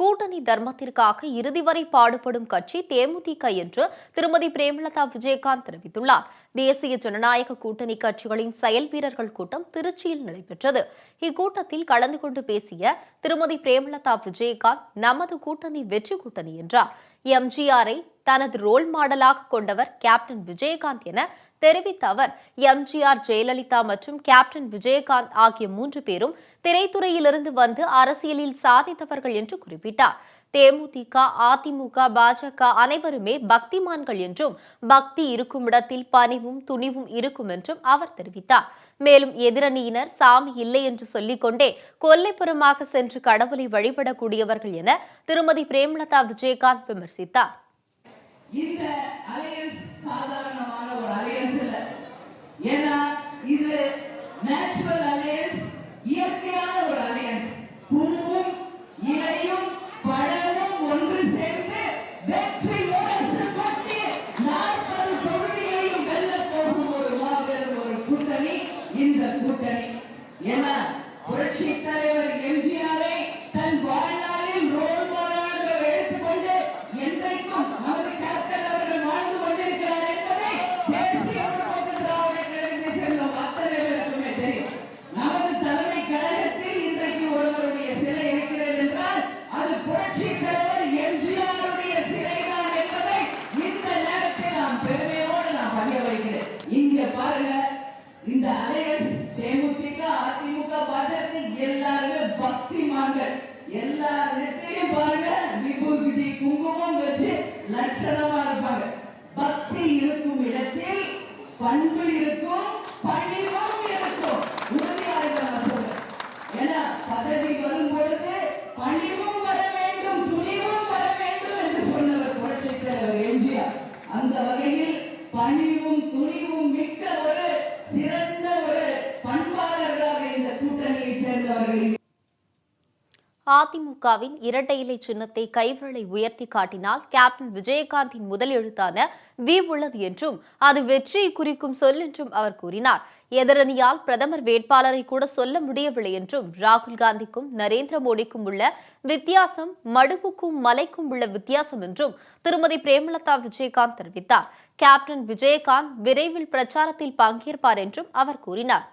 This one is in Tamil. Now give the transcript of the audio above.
கூட்டணி தர்மத்திற்காக இறுதி வரை பாடுபடும் கட்சி தேமுதிக என்று திருமதி பிரேமலதா விஜயகாந்த் தெரிவித்துள்ளார். தேசிய ஜனநாயக கூட்டணி கட்சிகளின் செயல் வீரர்கள் கூட்டம் திருச்சியில் நடைபெற்றது. இக்கூட்டத்தில் கலந்து கொண்டு பேசிய திருமதி பிரேமலதா விஜயகாந்த், நமது கூட்டணி வெற்றி கூட்டணி என்றார். எம்ஜிஆரை தனது ரோல் மாடலாக கொண்டவர் கேப்டன் விஜயகாந்த் என தெரிவித்த அவர், எம்ஜிஆர், ஜெயலலிதா மற்றும் கேப்டன் விஜயகாந்த் ஆகிய 3 பேரும் திரைத்துறையிலிருந்து வந்து அரசியலில் சாதித்தவர்கள் என்று குறிப்பிட்டார். தேமுதிக, அதிமுக, பாஜக அனைவருமே பக்திமான்கள் என்றும், பக்தி இருக்கும் இடத்தில் பணிவும் துணிவும் இருக்கும் என்றும் அவர் தெரிவித்தார். மேலும் எதிரணியினர் சாமி இல்லை என்று சொல்லிக் கொண்டே கொல்லைப்புறமாக சென்று கடவுளை வழிபடக்கூடியவர்கள் என திருமதி பிரேமலதா விஜயகாந்த் விமர்சித்தார். இந்த அலையன்ஸ் சாதாரணமான ஒரு அலையன்ஸ் இல்ல. ஏன்னா இது நேச்சுரல் அலையன்ஸ், இயற்கையான ஒரு அலையன்ஸ். பூவும் இலையும் பழமும் ஒன்று சேர்ந்து வெற்றி முரசு கொட்டி 40 தொகுதிகளையும் வெல்ல போகும் ஒரு மாபெரும் ஒரு கூட்டணி இந்த கூட்டணி. ஏன்னா புரட்சி தலைவர் எம்ஜிஆரை தன் வாழ்நாளில் ரோல் மாடலாக எடுத்துக்கொண்டு என்றைக்கும் நமது கேப்டன் அவர்கள் வாழ்ந்து கொண்டிருக்கிறார் என்பதை தேசிய முற்போக்கு திராவிட கழகத்தை சேர்ந்த அத்தனை பேருக்குமே தெரியும். நமது தலைமை கழகத்தில் இன்றைக்கு ஒருவருடைய சிலை இருக்கிறது என்றால் அது புரட்சி தலைவர் எம்ஜிஆருடைய சிலைதான் என்பதை இந்த நேரத்தில் நாம் பெருமையோடு நாம் பதிய வைக்கிறேன். இங்க பாருங்க, இந்த அலையன்ஸ் தேமுதிக, அதிமுக, பாஜக எல்லாருமே பக்திமான்கள். எல்லா இடத்திலையும் பாருங்க விபூதி குங்குமம் வச்சு லட்சணமா இருப்பாங்க. பக்தி இருக்கும் இடத்தில் பண்பு இருக்கும், பணிவும் இருக்கும். உறுதியாக நான் சொல்றேன். ஏன்னா பதவி வரும் பொழுது பணிவும் வர வேண்டும், துணிவும் வர வேண்டும் என்று சொன்னவர் புரட்சி தலைவர் எம்ஜிஆர். அந்த வகையில் பணிவும் துணிவும் மிக்க ஒரு சிறந்த ஒரு பண்பாளர்களாக இந்த கூட்டணியை சேர்ந்தவர்கள். அதிமுகவின் இரட்டை இலை சின்னத்தை கைவிரலை உயர்த்தி காட்டினால் கேப்டன் விஜயகாந்தின் முதல் எழுத்தான வி உள்ளது என்றும், அது வெற்றியை குறிக்கும் சொல் என்றும் அவர் கூறினார். எதிரணியால் பிரதமர் வேட்பாளரை கூட சொல்ல முடியவில்லை என்றும், ராகுல் காந்திக்கும் நரேந்திர மோடிக்கும் உள்ள வித்தியாசம் மடுவுக்கும் மலைக்கும் உள்ள வித்தியாசம் என்றும் திருமதி பிரேமலதா விஜயகாந்த் தெரிவித்தார். கேப்டன் விஜயகாந்த் விரைவில் பிரச்சாரத்தில் பங்கேற்பார் என்றும் அவர் கூறினார்.